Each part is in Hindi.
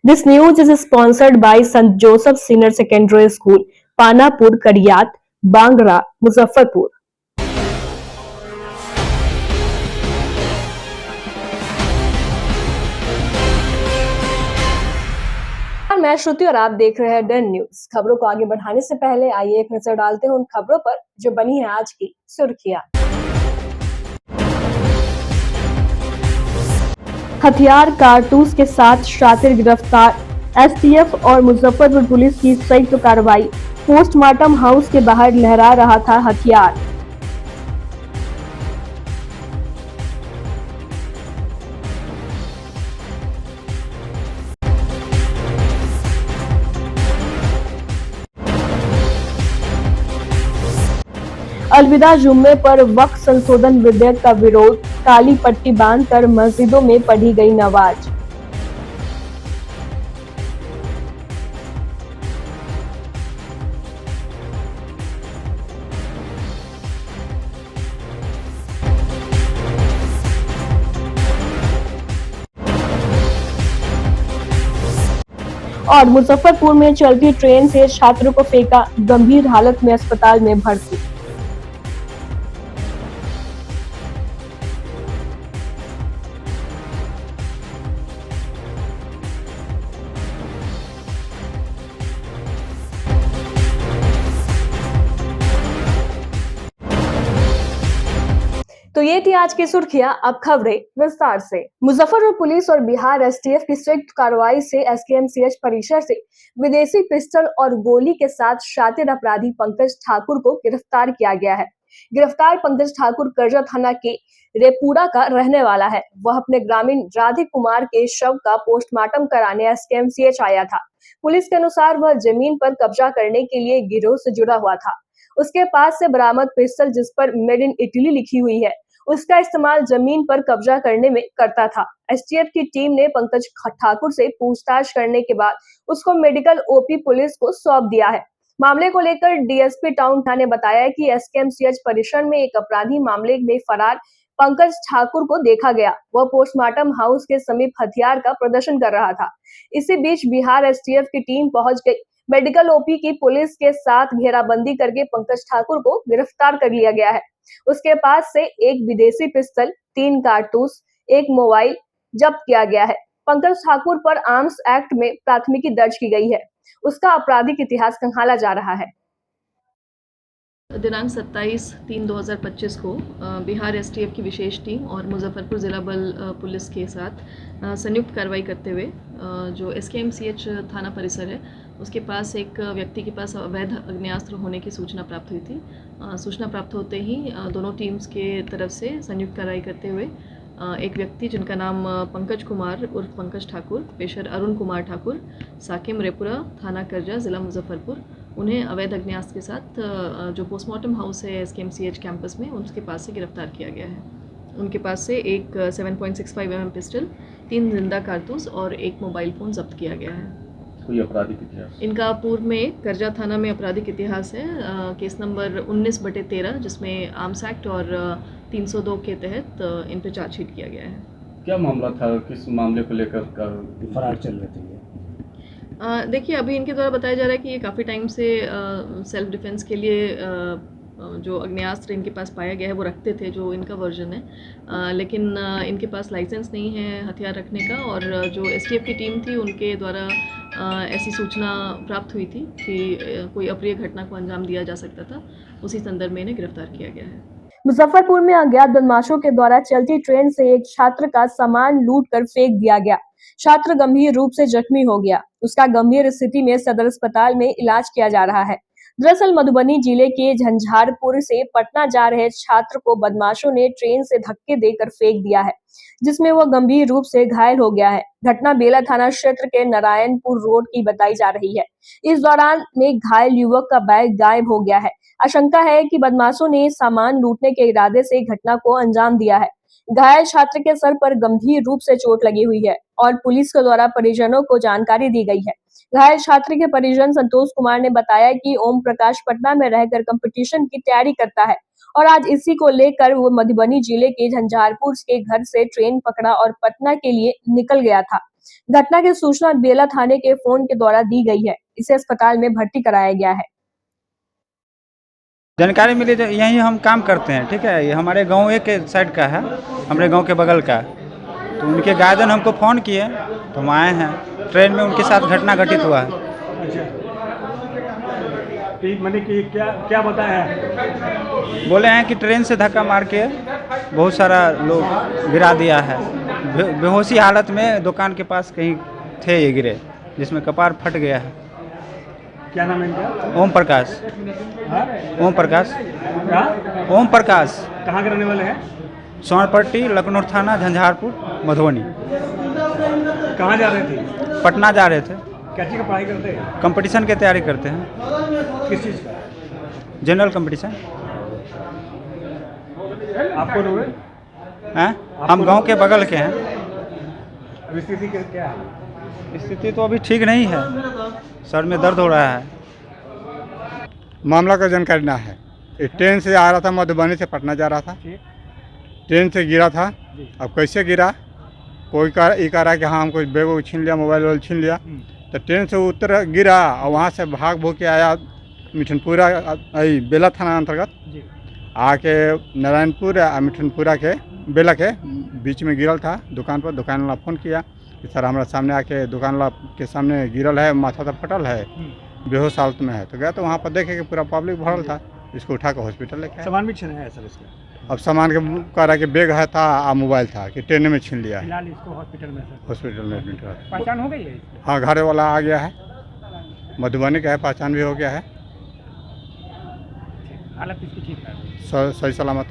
This news is sponsored by St. Joseph Senior Secondary School, Panapur, Kariyat, Bangra, Muzaffarpur. मैं श्रुति और आप देख रहे हैं डन न्यूज। खबरों को आगे बढ़ाने से पहले आइए एक नजर डालते हैं उन खबरों पर जो बनी है आज की सुर्खियां। हथियार कारतूस के साथ शातिर गिरफ्तार। एसटीएफ और मुजफ्फरपुर पुलिस की संयुक्त कार्रवाई। पोस्टमार्टम हाउस के बाहर लहरा रहा था हथियार। अलविदा जुम्मे पर वक्फ संशोधन विधेयक का विरोध। काली पट्टी बांधकर मस्जिदों में पढ़ी गई नमाज। और मुजफ्फरपुर में चलती ट्रेन से छात्रों को फेंका, गंभीर हालत में अस्पताल में भर्ती। तो ये थी आज की सुर्खियां। अब खबरें विस्तार से। मुजफ्फरपुर पुलिस और बिहार एसटीएफ की संयुक्त कार्रवाई से एसकेएमसीएच परिसर से विदेशी पिस्टल और गोली के साथ शातिर अपराधी पंकज ठाकुर को गिरफ्तार किया गया है। गिरफ्तार पंकज ठाकुर करजा थाना के रेपुरा का रहने वाला है। वह अपने ग्रामीण राधे कुमार के शव का पोस्टमार्टम कराने एसकेएमसीएच आया था। पुलिस के अनुसार वह जमीन पर कब्जा करने के लिए गिरोह से जुड़ा हुआ था। उसके पास से बरामद पिस्टल जिस पर मेड इन इटली लिखी हुई है, उसका इस्तेमाल जमीन पर कब्जा करने में करता था। एसटीएफ की टीम ने पंकज ठाकुर से पूछताछ करने के बाद उसको मेडिकल ओपी पुलिस को सौंप दिया है। मामले को लेकर डीएसपी टाउन ने बताया कि एसकेएमसीएच परिसर में एक अपराधी मामले में फरार पंकज ठाकुर को देखा गया। वह पोस्टमार्टम हाउस के समीप हथियार का प्रदर्शन कर रहा था। इसी बीच बिहार एसटीएफ की टीम पहुंच गई। मेडिकल ओपी की पुलिस के साथ घेराबंदी करके पंकज ठाकुर को गिरफ्तार कर लिया गया है। उसके पास से एक विदेशी पिस्टल, 3 कारतूस, एक मोबाइल जब्त किया गया है। पंकज ठाकुर पर आर्म्स एक्ट में प्राथमिकी दर्ज की गई है। उसका आपराधिक इतिहास खंगाला जा रहा है। दिनांक 27/3/2025 को बिहार एसटीएफ की विशेष टीम और मुजफ्फरपुर जिला बल पुलिस के साथ संयुक्त कार्रवाई करते हुए जो एसकेएमसीएच थाना परिसर है उसके पास एक व्यक्ति के पास अवैध आग्नेयास्त्र होने की सूचना प्राप्त हुई थी। सूचना प्राप्त होते ही दोनों टीम्स के तरफ से संयुक्त कार्रवाई करते हुए एक व्यक्ति जिनका नाम पंकज कुमार उर्फ पंकज ठाकुर, पेशर अरुण कुमार ठाकुर, साकिम रेपुरा, थाना करजा, जिला मुजफ्फरपुर, उन्हें अवैध आग्नेयास्त्र के साथ जो पोस्टमार्टम हाउस है एसकेएमसीएच कैंपस में उसके पास से गिरफ्तार किया गया है। उनके पास से एक 7.65 mm पिस्टल, 3 जिंदा कारतूस और एक मोबाइल फ़ोन जब्त किया गया है। कोई आपराधिक इतिहास? इनका पूर्व में करजा थाना में आपराधिक इतिहास है। केस नंबर 19/13 जिसमें आर्म्स एक्ट और 302 के तहत इन पर चार्जशीट किया गया है। क्या मामला था, किस मामले को लेकर फरार चल रहे थे? देखिए, अभी इनके द्वारा बताया जा रहा है कि ये काफ़ी टाइम से सेल्फ डिफेंस के लिए जो आग्नेयास्त्र इनके पास पाया गया है वो रखते थे, जो इनका वर्जन है। लेकिन इनके पास लाइसेंस नहीं है हथियार रखने का, और जो एसटीएफ की टीम थी उनके द्वारा ऐसी सूचना प्राप्त हुई थी कि कोई अप्रिय घटना को अंजाम दिया जा सकता था। उसी संदर्भ में इन्हें गिरफ्तार किया गया है। मुजफ्फरपुर में अज्ञात बदमाशों के द्वारा चलती ट्रेन से एक छात्र का सामान लूट कर फेंक दिया गया। छात्र गंभीर रूप से जख्मी हो गया। उसका गंभीर स्थिति में सदर अस्पताल में इलाज किया जा रहा है। दरअसल मधुबनी जिले के झंझारपुर से पटना जा रहे छात्र को बदमाशों ने ट्रेन से धक्के देकर फेंक दिया है, जिसमें वह गंभीर रूप से घायल हो गया है। घटना बेला थाना क्षेत्र के नारायणपुर रोड की बताई जा रही है। इस दौरान में घायल युवक का बैग गायब हो गया है। आशंका है कि बदमाशों ने सामान लूटने के इरादे से घटना को अंजाम दिया है। घायल छात्र के सर पर गंभीर रूप से चोट लगी हुई है और पुलिस के द्वारा परिजनों को जानकारी दी गई है। घायल छात्र के परिजन संतोष कुमार ने बताया कि ओम प्रकाश पटना में रहकर कंपटीशन की तैयारी करता है और आज इसी को लेकर वो मधुबनी जिले के झंझारपुर के घर से ट्रेन पकड़ा और पटना के लिए निकल गया था। घटना की सूचना बेला थाने के फोन के द्वारा दी गई है। इसे अस्पताल में भर्ती कराया गया है। जानकारी मिली, यहीं हम काम करते हैं, ठीक है। ये हमारे गांव एक साइड का है, हमारे गांव के बगल का। तो उनके गार्जियन हमको फ़ोन किए तो हम आए हैं। ट्रेन में उनके साथ घटना घटित हुआ है। मैंने कि क्या बताया है? बोले हैं कि ट्रेन से धक्का मार के बहुत सारा लोग गिरा दिया है। बेहोशी हालत में दुकान के पास कहीं थे ये गिरे, जिसमें कपार फट गया है। क्या नाम है इनका? ओम प्रकाश। हाँ? ओम प्रकाश। क्या? ओम प्रकाश कहाँ के रहने वाले हैं? सोनपट्टी, लखनऊ थाना, झंझारपुर, मधुबनी। कहाँ जा रहे थे? पटना जा रहे थे। क्या चीज़ का पढ़ाई करते हैं? कंपटीशन की तैयारी करते हैं, किस चीज़ का? General competition. आपको लोग हैं? हम गांव के बगल के हैं। स्थिति क्या है? स्थिति तो अभी ठीक नहीं है, सर में दर्द हो रहा है। मामला का जानकारी ना है। ये ट्रेन से आ रहा था, मधुबनी से पटना जा रहा था। ट्रेन से गिरा था। अब कैसे गिरा, कोई कह रहा है कि हाँ हमको बैग छीन लिया, मोबाइल छीन लिया। तो ट्रेन से उतर गिरा और वहाँ से भाग भूग के आया मिठनपुरा, बेला थाना अंतर्गत आके नारायणपुर मिठनपुरा के बेला के बीच में गिरल था दुकान पर। दुकान वाला फ़ोन किया कि सर हमारा सामने आके दुकान वाला के सामने गिरल है, माथा तो फटल है, बेहोश हालत में है। तो गया तो वहाँ पर देखे कि पूरा पब्लिक भरल था। इसको उठा कर हॉस्पिटल लेके आए। सामान भी छीना है सर इसका? अब सामान के कह रहा कि बैग है था और मोबाइल था कि ट्रेन में छीन लिया है। फिलहाल इसको हॉस्पिटल में सर हॉस्पिटल में एडमिट है। पहचान हो गई है? हाँ, घर वाला आ गया है, मधुबनी का है, पहचान भी हो गया है, हालत इसकी ठीक है, सही सलामत।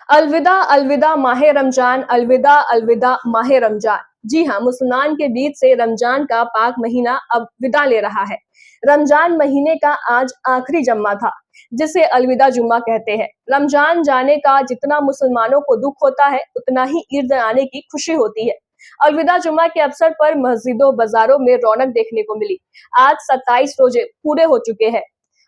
अलविदा अलविदा माहे रमजान, अलविदा अलविदा माहे रमजान। जी हाँ, मुसलमान के बीच से रमजान का पाक महीना अब विदा ले रहा है। रमजान महीने का आज आखिरी जुम्मा था, जिसे अलविदा जुम्मा कहते हैं। रमजान जाने का जितना मुसलमानों को दुख होता है, उतना ही ईद आने की खुशी होती है। अलविदा जुम्मा के अवसर पर मस्जिदों बाजारों में रौनक देखने को मिली। आज 27 रोजे पूरे हो चुके हैं।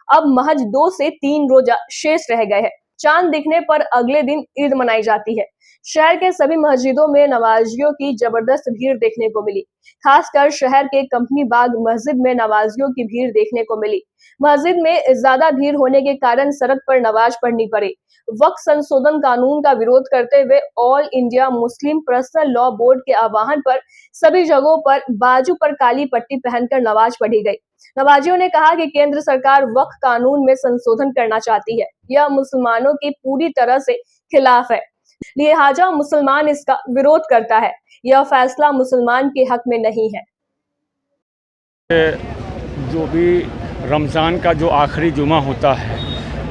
अब महज 2 से 3 रोजा शेष रह गए हैं। चांद दिखने पर अगले दिन ईद मनाई जाती है। शहर के सभी मस्जिदों में नमाजियों की जबरदस्त भीड़ देखने को मिली। खासकर शहर के कंपनी बाग मस्जिद में नमाजियों की भीड़ देखने को मिली। मस्जिद में ज्यादा भीड़ होने के कारण सड़क पर नमाज पढ़नी पड़ी। वक्फ संशोधन कानून का विरोध करते हुए all India Muslim personal law board के आह्वान पर सभी जगहों पर बाजू पर काली पट्टी पहनकर नमाज पढ़ी गई। नमाजियों ने कहा कि केंद्र सरकार वक्फ कानून में संशोधन करना चाहती है। यह मुसलमानों की पूरी तरह से खिलाफ है, लिहाजा मुसलमान इसका विरोध करता है। यह फैसला मुसलमान के हक में नहीं है। जो भी रमज़ान का जो आखिरी जुमा होता है,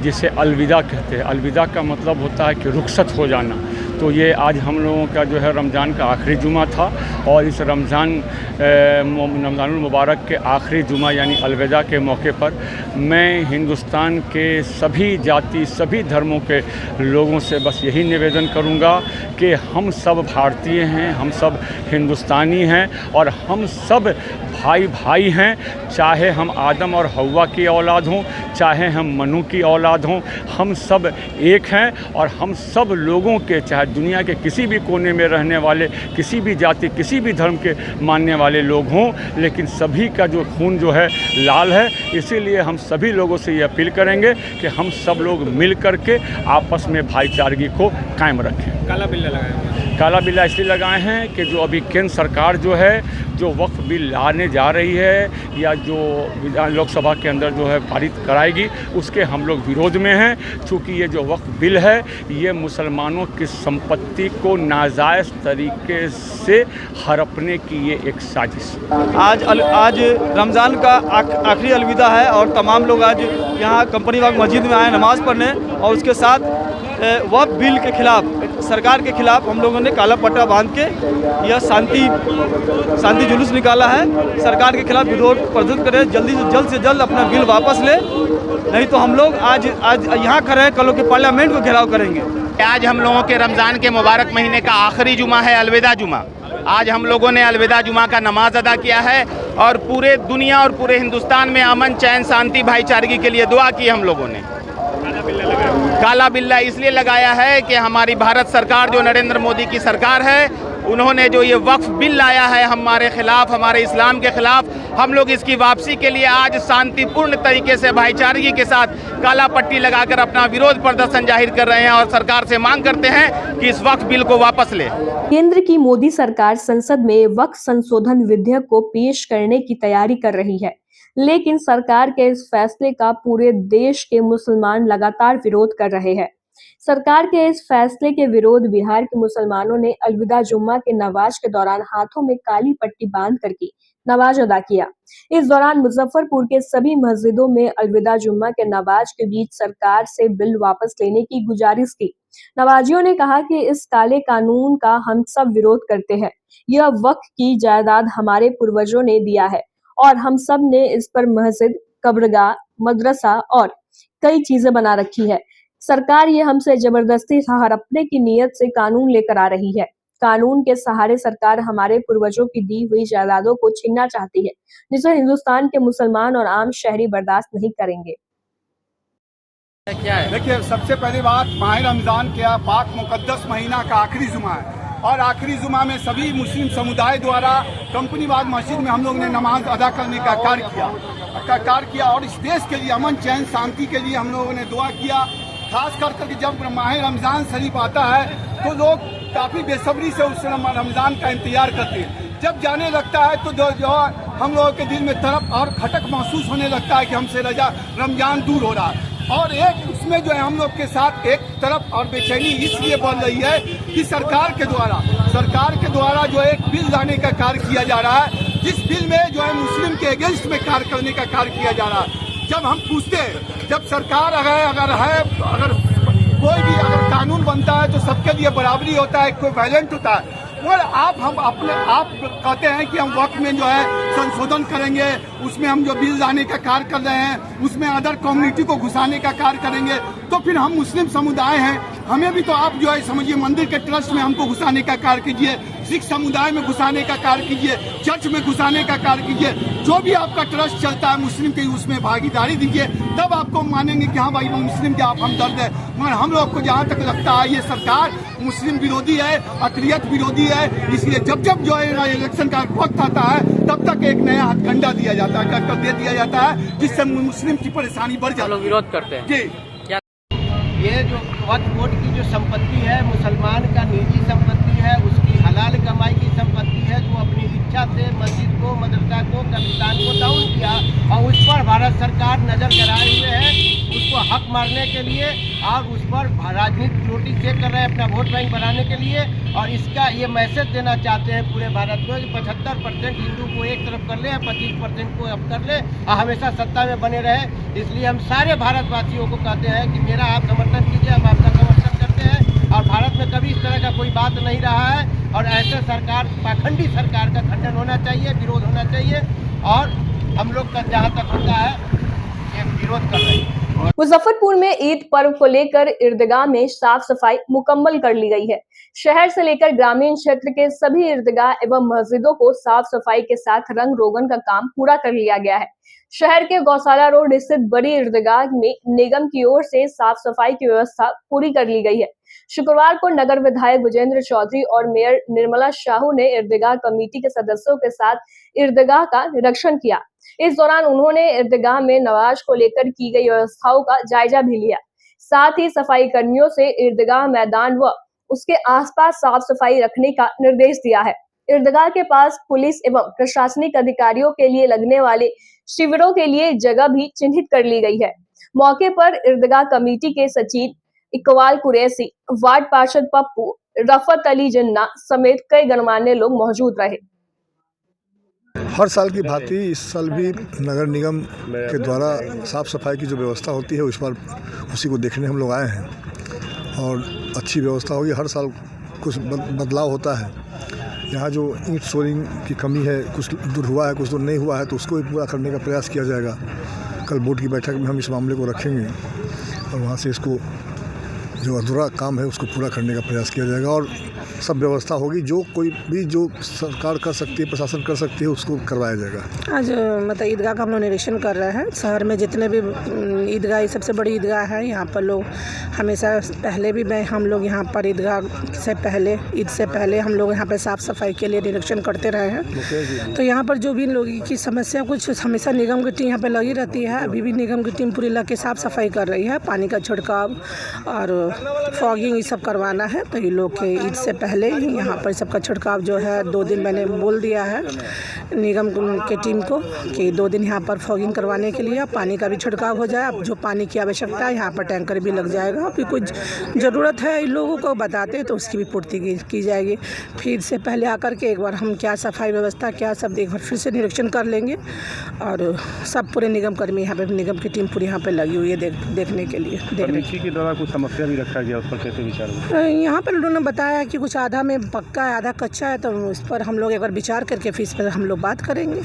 जिसे अलविदा कहते हैं, अलविदा का मतलब होता है कि रुखसत हो जाना। तो ये आज हम लोगों का जो है रमज़ान का आखिरी जुमा था और इस रमज़ानुल मुबारक के आखिरी जुमा यानी अलविदा के मौके पर मैं हिंदुस्तान के सभी जाति सभी धर्मों के लोगों से बस यही निवेदन करूंगा कि हम सब भारतीय हैं, हम सब हिंदुस्तानी हैं और हम सब भाई भाई हैं। चाहे हम आदम और हव्वा की औलाद हों, चाहे हम मनु की औलाद हों, हम सब एक हैं और हम सब लोगों के, चाहे दुनिया के किसी भी कोने में रहने वाले, किसी भी जाति किसी भी धर्म के मानने वाले लोग हों, लेकिन सभी का जो खून जो है लाल है। इसीलिए हम सभी लोगों से ये अपील करेंगे कि हम सब लोग मिल कर के आपस में भाईचारगी को कायम रखें। काला बिल्ला लगाया, काला बिल्ला इसलिए लगाए हैं कि जो अभी केंद्र सरकार जो है जो वक्फ बिल लाने जा रही है या जो लोकसभा के अंदर जो है पारित कराएगी, उसके हम लोग विरोध में हैं। चूँकि ये जो वक्फ बिल है ये मुसलमानों की संपत्ति को नाजायज़ तरीके से हड़पने की ये एक साजिश। आज रमज़ान का आखिरी अलविदा है और तमाम लोग आज यहाँ कंपनी बाग मस्जिद में आए नमाज़ पढ़ने और उसके साथ वक्फ बिल के खिलाफ, सरकार के खिलाफ हम लोगों ने काला पट्टा बांध के यह शांति जुलूस निकाला है। सरकार के खिलाफ विरोध प्रदर्शित करें, जल्द से जल्द अपना बिल वापस ले, नहीं तो हम लोग आज यहाँ खड़े हैं, कल के पार्लियामेंट को घेराव करेंगे। आज हम लोगों के रमज़ान के मुबारक महीने का आखिरी जुमा है, अलविदा जुमा। आज हम लोगों ने अलविदा जुमा का नमाज अदा किया है और पूरे दुनिया और पूरे हिंदुस्तान में अमन, चैन, शांति, भाईचारगी के लिए दुआ की हम लोगों ने। काला बिल्ला इसलिए लगाया है कि हमारी भारत सरकार जो नरेंद्र मोदी की सरकार है, उन्होंने जो ये वक्फ बिल लाया है हमारे खिलाफ, हमारे इस्लाम के खिलाफ, हम लोग इसकी वापसी के लिए आज शांतिपूर्ण तरीके से भाईचारगी के साथ काला पट्टी लगाकर अपना विरोध प्रदर्शन जाहिर कर रहे हैं और सरकार से मांग करते हैं कि इस वक्फ बिल को वापस ले। केंद्र की मोदी सरकार संसद में वक्फ संशोधन विधेयक को पेश करने की तैयारी कर रही है, लेकिन सरकार के इस फैसले का पूरे देश के मुसलमान लगातार विरोध कर रहे हैं। सरकार के इस फैसले के विरोध बिहार के मुसलमानों ने अलविदा जुम्मा के नमाज के दौरान हाथों में काली पट्टी बांध करके नमाज अदा किया। इस दौरान मुजफ्फरपुर के सभी मस्जिदों में अलविदा जुम्मा के नमाज के बीच सरकार से बिल वापस लेने की गुजारिश की। नमाजियों ने कहा कि इस काले कानून का हम सब विरोध करते हैं। यह वक्फ की जायदाद हमारे पूर्वजों ने दिया है और हम सब ने इस पर मस्जिद, कब्रगाह, मदरसा और कई चीजें बना रखी है। सरकार ये हमसे जबरदस्ती हड़पने की नीयत से कानून लेकर आ रही है। कानून के सहारे सरकार हमारे पूर्वजों की दी हुई जायदादों को छीनना चाहती है, जिसे हिंदुस्तान के मुसलमान और आम शहरी बर्दाश्त नहीं करेंगे। क्या है? देखिए, सबसे पहली बात, माह रमजान के पाक मुकद्दस महीना का आखिरी जुमा है और आखिरी जुमा में सभी मुस्लिम समुदाय द्वारा कंपनी बाग मस्जिद में हम लोग ने नमाज अदा करने का कार्य किया और इस देश के लिए अमन चैन शांति के लिए हम लोगों ने दुआ किया। खास करके जब माह रमजान शरीफ आता है तो लोग काफ़ी बेसब्री से उस रमजान का इंतजार करते हैं। जब जाने लगता है तो जो हम लोगों के दिल में तरफ और खटक महसूस होने लगता है कि हमसे रमजान दूर हो रहा है। और एक उसमें जो है हम लोग के साथ एक तरफ और बेचैनी इसलिए बढ़ रही है कि सरकार के द्वारा जो एक बिल लाने का कार्य किया जा रहा है, जिस बिल में जो है मुस्लिम के अगेंस्ट में कार्य करने का कार्य किया जा रहा है। जब हम पूछते हैं, जब सरकार अगर कोई भी अगर कानून बनता है तो सबके लिए बराबरी होता है, कोई वायलेंट होता है, और आप कहते हैं कि हम वक्त में जो है संशोधन करेंगे, उसमें हम जो बिल लाने का कार्य कर रहे हैं उसमें अदर कम्युनिटी को घुसाने का कार्य करेंगे, तो फिर हम मुस्लिम समुदाय हैं, हमें भी तो आप जो है समझिए मंदिर के ट्रस्ट में हमको घुसाने का कार्य कीजिए, सिख समुदाय में घुसाने का कार्य कीजिए, चर्च में घुसाने का कार्य कीजिए, जो भी आपका ट्रस्ट चलता है मुस्लिम के उसमें भागीदारी दीजिए, तब आपको मानेंगे कि हाँ भाई मुस्लिम के आप हमदर्द है। मगर हम लोग को जहाँ तक लगता है ये सरकार मुस्लिम विरोधी है, अक़लियत विरोधी है, इसलिए जब जो है इलेक्शन का वक्त आता है तब तक एक नया हथकंडा दिया जाता है, दे दिया जाता है, जिससे मुस्लिम की परेशानी बढ़ जाती है। विरोध करते हैं जी। ये जो वक्फ बोर्ड की जो संपत्ति है मुसलमान का निजी संपत्ति है, उसकी हलाल कमाई की संपत्ति है, जो अपनी इच्छा से मस्जिद को, मदरसा को, कब्रिस्तान को डाउन किया और उस पर भारत सरकार नजर गड़ाए हुए है, उसको हक मारने के लिए और उस पर राजनीतिक रोटी सेक कर रहे हैं अपना वोट बैंक बनाने के लिए। और इसका ये मैसेज देना चाहते हैं पूरे भारत को कि 75% हिंदू को एक तरफ कर ले और 25% को अब कर ले और हमेशा सत्ता में बने रहे। इसलिए हम सारे भारतवासियों को कहते हैं कि मेरा आप समर्थन कीजिए, हम आपका समर्थन करते हैं और भारत में कभी इस तरह का कोई बात नहीं रहा है और ऐसे सरकार, पाखंडी सरकार का खंडन होना चाहिए, विरोध होना चाहिए और हम लोग का जहाँ तक होता है ये विरोध कर रहे हैं। मुजफ्फरपुर में ईद पर्व को लेकर ईदगाह में साफ सफाई मुकम्मल कर ली गई है। शहर से लेकर ग्रामीण क्षेत्र के सभी ईदगाह एवं मस्जिदों को साफ सफाई के साथ रंग रोगन का काम पूरा कर लिया गया है। शहर के गौशाला रोड स्थित बड़ी ईदगाह में निगम की ओर से साफ सफाई की व्यवस्था पूरी कर ली गई है। शुक्रवार को नगर विधायक विजेंद्र चौधरी और मेयर निर्मला साहू ने ईदगाह कमेटी के सदस्यों के साथ ईदगाह का निरीक्षण किया। इस दौरान उन्होंने ईदगाह में नमाज को लेकर की गई व्यवस्थाओं का जायजा भी लिया। साथ ही सफाई कर्मियों से ईदगाह मैदान व उसके आसपास साफ सफाई रखने का निर्देश दिया है। ईदगाह के पास पुलिस एवं प्रशासनिक अधिकारियों के लिए लगने वाले शिविरों के लिए जगह भी चिन्हित कर ली गई है। मौके पर ईदगाह कमेटी के सचिव इकबाल कुरैशी, वार्ड पार्षद पप्पू, रफत अली जिन्ना समेत कई गणमान्य लोग मौजूद रहे। हर साल की भांति इस साल भी नगर निगम के द्वारा साफ़ सफाई की जो व्यवस्था होती है उस पर उसी को देखने हम लोग आए हैं और अच्छी व्यवस्था होगी। हर साल कुछ बदलाव होता है। यहाँ जो ईंट सोलिंग की कमी है, कुछ दूर हुआ है, कुछ दूर नहीं हुआ है, तो उसको भी पूरा करने का प्रयास किया जाएगा। कल बोर्ड की बैठक में हम इस मामले को रखेंगे और वहाँ से इसको जो अधूरा काम है उसको पूरा करने का प्रयास किया जाएगा। और सब व्यवस्था होगी। जो कोई भी जो सरकार कर सकती है, प्रशासन कर सकती है, उसको करवाया जाएगा। आज मतलब ईदगाह का हम लोग निरीक्षण कर रहे हैं। शहर में जितने भी ईदगाह, सबसे बड़ी ईदगाह है, यहाँ पर लोग हमेशा पहले भी हम लोग यहाँ पर ईदगाह से पहले, ईद से पहले हम लोग यहाँ पर साफ़ सफाई के लिए निरीक्षण करते रहे हैं। तो यहाँ पर जो भी लोगों की समस्या, कुछ हमेशा निगम की टीम यहाँ पर लगी रहती है। अभी भी निगम की टीम पूरी इलाके साफ़ सफाई कर रही है। पानी का छिड़काव और फॉगिंग ये सब करवाना है। तो ये लोग के ईद से पहले यहाँ पर सबका छिड़काव जो है 2 दिन मैंने बोल दिया है निगम के टीम को कि 2 दिन यहाँ पर फॉगिंग करवाने के लिए पानी का भी छिड़काव हो जाए। अब जो पानी की आवश्यकता है यहाँ पर टैंकर भी लग जाएगा। फिर कुछ ज़रूरत है इन लोगों को बताते तो उसकी भी पूर्ति की जाएगी। फिर से पहले आकर के एक बार हम क्या सफाई व्यवस्था क्या सब एक बार फिर से निरीक्षण कर लेंगे। और सब पूरे निगम कर्मी यहाँ पे, निगम की टीम पूरी यहाँ पे लगी हुई है देखने के लिए। मिट्टी के द्वारा कुछ समस्या भी रखा गया, उस पर कैसे विचार हुआ? यहाँ पर उन्होंने बताया कि कुछ आधा में पक्का है, आधा कच्चा है, तो उस पर हम लोग एक बार विचार करके फिर इस पर हम लोग बात करेंगे।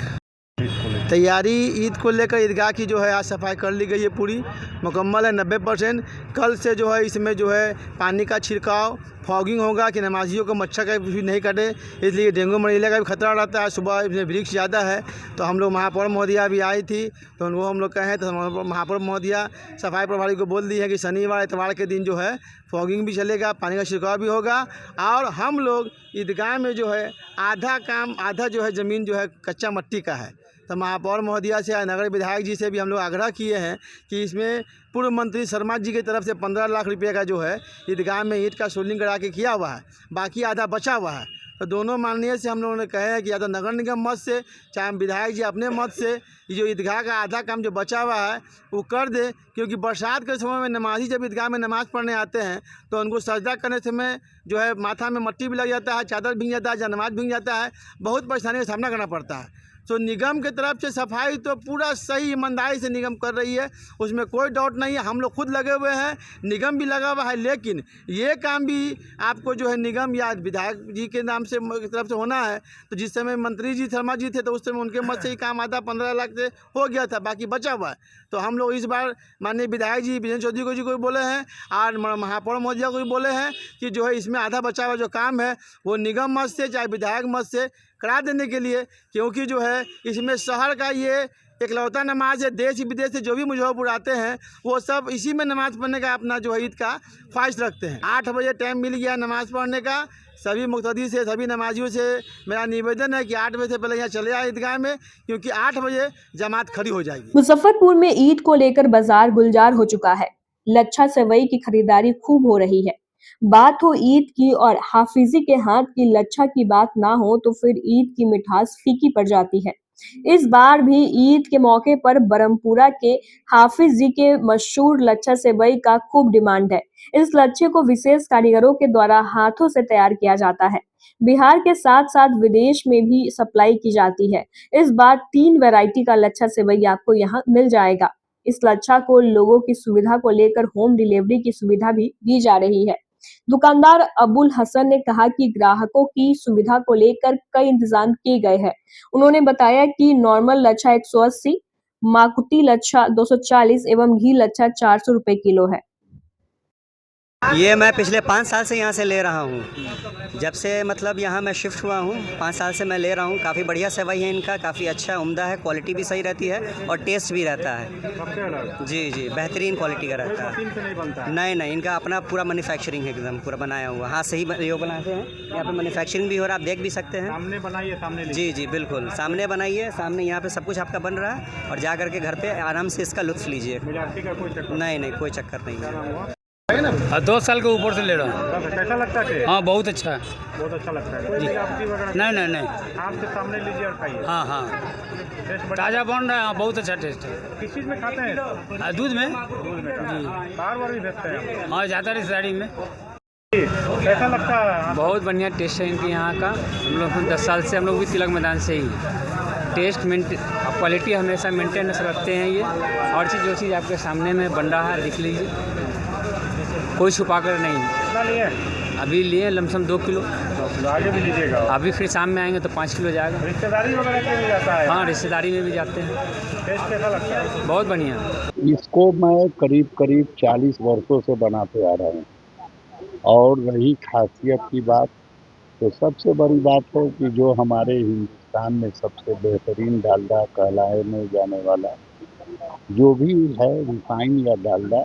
तैयारी ईद को लेकर ईदगाह की जो है आज सफाई कर ली गई है, पूरी मुकम्मल है 90%। कल से जो है इसमें जो है पानी का छिड़काव, फॉगिंग होगा कि नमाजियों को मच्छर का भी नहीं कटे, इसलिए डेंगू मलेरिया का भी खतरा रहता है। सुबह इसमें वृक्ष ज़्यादा है, तो हम लोग महापौर महोदया भी आई थी, तो उनको हम लोग कहें तो महापौर महोदया सफाई प्रभारी को बोल दी है कि शनिवार इतवार के दिन जो है फॉगिंग भी चलेगा, पानी का छिड़काव भी होगा। और हम लोग ईदगाह में जो है आधा जो है ज़मीन जो है कच्चा मट्टी का है। तो महापौर महोदया से, नगर विधायक जी से भी हम लोग आग्रह किए हैं कि इसमें पूर्व मंत्री शर्मा जी की तरफ से 15 लाख रुपये का जो है ईदगाह में ईंट का सोल्डिंग करा के किया हुआ है, बाकी आधा बचा हुआ है। तो दोनों माननीय से हम लोगों ने कहे हैं कि या तो नगर निगम मत से, चाहे विधायक जी अपने मत से ये जो ईदगाह का आधा काम जो बचा हुआ है वो कर दे। क्योंकि बरसात के समय में नमाजी जब ईदगाह में नमाज़ पढ़ने आते हैं तो उनको सजदा करने समय जो है माथा में मट्टी भी लग जाता है, चादर भीग जाता है, नमाज भीग जाता है, बहुत परेशानी का सामना करना पड़ता है। तो निगम की तरफ से सफाई तो पूरा सही ईमानदारी से निगम कर रही है, उसमें कोई डाउट नहीं है। हम लोग खुद लगे हुए हैं, निगम भी लगा हुआ है, लेकिन ये काम भी आपको जो है निगम या विधायक जी के नाम से तरफ से होना है। तो जिस समय मंत्री जी शर्मा जी थे तो उस समय उनके मत से ही काम आधा 15 लाख से हो गया था, बाकी बचा हुआ है। तो हम लोग इस बार माननीय विधायक जी विजय चौधरी जी को भी बोले हैं और महापौर महोदया को भी बोले हैं कि जो है इसमें आधा बचा हुआ जो काम है वो निगम मत से, चाहे विधायक मत से करा देने के लिए। क्योंकि जो है इसमें शहर का ये इकलौता नमाज है, देश विदेश से जो भी मुजफ्फरपुर आते हैं वो सब इसी में नमाज़ पढ़ने का अपना जो है ईद का ख्वाहिश रखते हैं। 8 बजे टाइम मिल गया नमाज़ पढ़ने का। सभी मुक्तदी से, सभी नमाजियों से मेरा निवेदन है कि 8 बजे से पहले यहाँ चले आए ईदगाह में, क्योंकि 8 बजे जमात खड़ी हो जाएगी। मुजफ्फरपुर में ईद को लेकर बाजार गुलजार हो चुका है। लच्छा सेवई की खरीदारी खूब हो रही है। बात हो ईद की और हाफिजी के हाथ की लच्छा की बात ना हो तो फिर ईद की मिठास फीकी पड़ जाती है। इस बार भी ईद के मौके पर बरमपुरा के हाफिज जी के मशहूर लच्छा सेवई का खूब डिमांड है। इस लच्छे को विशेष कारीगरों के द्वारा हाथों से तैयार किया जाता है। बिहार के साथ साथ विदेश में भी सप्लाई की जाती है। इस बार 3 वैरायटी का लच्छा सेवई आपको यहाँ मिल जाएगा। इस लच्छा को लोगों की सुविधा को लेकर होम डिलीवरी की सुविधा भी दी जा रही है। दुकानदार अबुल हसन ने कहा कि ग्राहकों की सुविधा को लेकर कई इंतजाम किए गए हैं। उन्होंने बताया कि नॉर्मल लच्छा 180, माकुती लच्छा 240 एवं घी लच्छा 400 रुपए किलो है। ये मैं पिछले 5 साल से यहाँ से ले रहा हूँ। जब से मतलब यहाँ मैं शिफ्ट हुआ हूँ 5 साल से मैं ले रहा हूँ। काफ़ी बढ़िया सेवई है इनका, काफ़ी अच्छा उम्दा है, क्वालिटी भी सही रहती है और टेस्ट भी रहता है। जी जी, बेहतरीन क्वालिटी का रहता है। नहीं, इनका अपना पूरा मैन्युफैक्चरिंग है, एकदम पूरा बनाया हुआ, हाथ से ही यो बनाते हैं। यहाँ पे मैन्युफैक्चरिंग भी हो रहा है, आप देख भी सकते हैं। सामने बनाइए, सामने जी जी बिल्कुल, सामने बनाइए, सामने यहाँ पे सब कुछ आपका बन रहा है और जा करके घर पे आराम से इसका लुत्फ लीजिए। नहीं, कोई चक्कर नहीं है। 2 साल के ऊपर से ले रहा हूँ। कैसा लगता है? हाँ, बहुत अच्छा है। बहुत अच्छा लगता है जी। नहीं, आपके सामने लीजिए और खाइए। हाँ, ताज़ा बन रहा है। बहुत अच्छा टेस्ट है। किस चीज़ में खाते हैं? दूध में जी। बार भी भेजते हैं? हाँ, ज़्यादा रिश्तेदारी में। कैसा लगता है? बहुत बढ़िया टेस्ट है इनके यहाँ का। हम लोग 10 साल से हम लोग भी तिलक मैदान से ही टेस्ट क्वालिटी हमेशा मेंटेनेंस रखते हैं ये। और चीज़ जो चीज़ आपके सामने में बन रहा है देख लीजिए, कोई छुपा कर नहीं। कितना लिए? अभी लिए लमसम 2 किलो। आगे भी लीजिएगा? अभी फिर शाम में आएंगे तो 5 किलो जाएगा। रिश्तेदारी वगैरह के भी जाता है? हाँ, रिश्तेदारी में भी जाते हैं। टेस्ट कैसा लगता है? बहुत बढ़िया। इसको मैं करीब 40 वर्षों से बनाते आ रहा हूँ। और रही खासियत की बात तो सबसे बड़ी बात है कि जो हमारे हिंदुस्तान में सबसे बेहतरीन डालडा कहलाने जाने वाला जो भी है रिफाइन या डालडा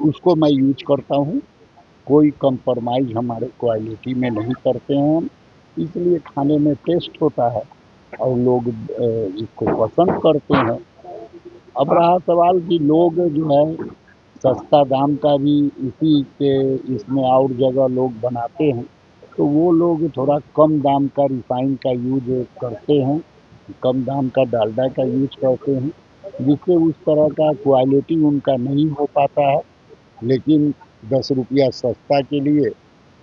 उसको मैं यूज करता हूँ। कोई कंप्रोमाइज़ हमारे क्वालिटी में नहीं करते हैं हम, इसलिए खाने में टेस्ट होता है और लोग इसको पसंद करते हैं। अब रहा सवाल कि लोग जो है सस्ता दाम का भी इसी के इसमें और जगह लोग बनाते हैं, तो वो लोग थोड़ा कम दाम का रिफाइन का यूज करते हैं, कम दाम का डालडा का यूज करते हैं, जिससे उस तरह का क्वालिटी उनका नहीं हो पाता है। लेकिन 10 रुपया सस्ता के लिए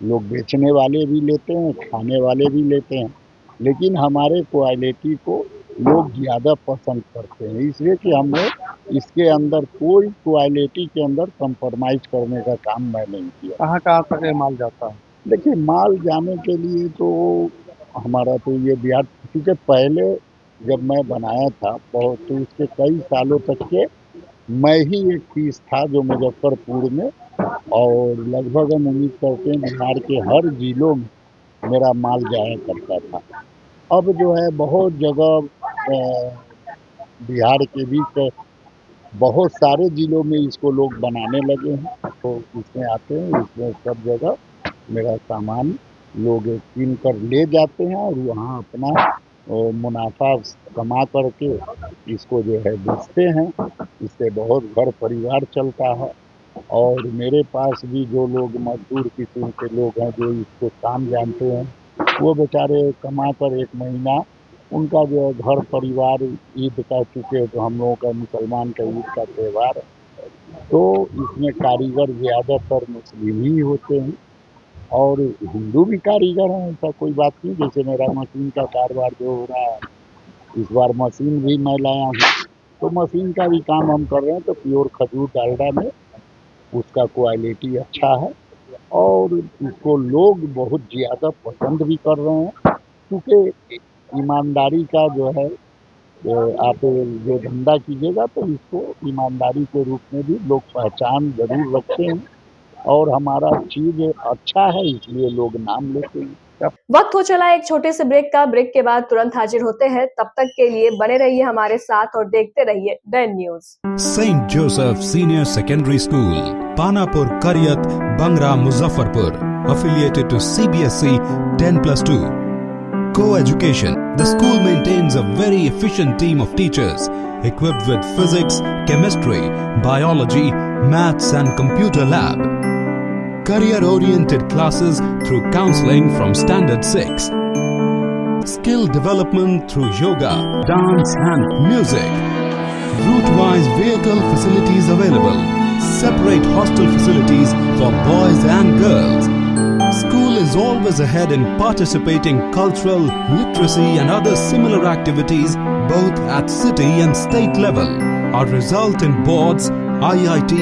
लोग बेचने वाले भी लेते हैं, खाने वाले भी लेते हैं, लेकिन हमारे क्वालिटी को लोग ज़्यादा पसंद करते हैं, इसलिए कि हमने इसके अंदर कोई क्वालिटी के अंदर कंप्रोमाइज़ करने का काम मैं नहीं किया। कहाँ तक ये माल जाता है? देखिए, माल जाने के लिए तो हमारा तो ये बिहार, क्योंकि पहले जब मैं बनाया था बहुत, तो उसके कई सालों तक के मैं ही एक पीस था जो मुजफ्फरपुर में, और लगभग हम उम्मीद करते हैं बिहार के हर जिलों में मेरा माल जाया करता था। अब जो है बहुत जगह बिहार के भी बहुत सारे जिलों में इसको लोग बनाने लगे हैं, तो इसमें आते हैं, इसमें सब जगह मेरा सामान लोग कीन कर ले जाते हैं और वहाँ अपना मुनाफा कमा करके इसको जो है बेचते हैं। इससे बहुत घर परिवार चलता है। और मेरे पास भी जो लोग मजदूर किस्म के लोग हैं जो इसको काम जानते हैं, वो बेचारे कमा कर एक महीना उनका जो है घर परिवार ईद का, चूँकि तो हम लोगों का मुसलमान का ईद का त्यौहार है, तो इसमें कारीगर ज़्यादातर मुस्लिम ही होते हैं और हिंदू भी कारीगर हैं, ऐसा कोई बात नहीं। जैसे मेरा मशीन का कारोबार जो हो रहा है, इस बार मशीन भी मैं लाया हूँ, तो मशीन का भी काम हम कर रहे हैं, तो प्योर खजूर डालडा में उसका क्वालिटी अच्छा है और इसको लोग बहुत ज़्यादा पसंद भी कर रहे हैं, क्योंकि ईमानदारी का जो है आप जो धंधा कीजिएगा तो इसको ईमानदारी के रूप में भी लोग पहचान ज़रूर रखते हैं और हमारा चीज़ अच्छा है इसलिए लोग नाम लेते हैं। वक्त हो चला एक छोटे से ब्रेक का। ब्रेक के बाद तुरंत हाजिर होते हैं, तब तक के लिए बने रहिए हमारे साथ और देखते रहिए Dan news. Saint Joseph senior secondary school, Panapur, Kariyat, Bangra, Muzaffarpur, affiliated to CBSE 10+2. Co-education. The school maintains a very efficient team of teachers equipped with physics, chemistry, biology, maths and computer lab. Career-oriented classes through counseling from Standard 6. Skill development through yoga, dance and music. Route-wise vehicle facilities available. Separate hostel facilities for boys and girls. School is always ahead in participating cultural, literacy and other similar activities both at city and state level. Our result in boards, IIT,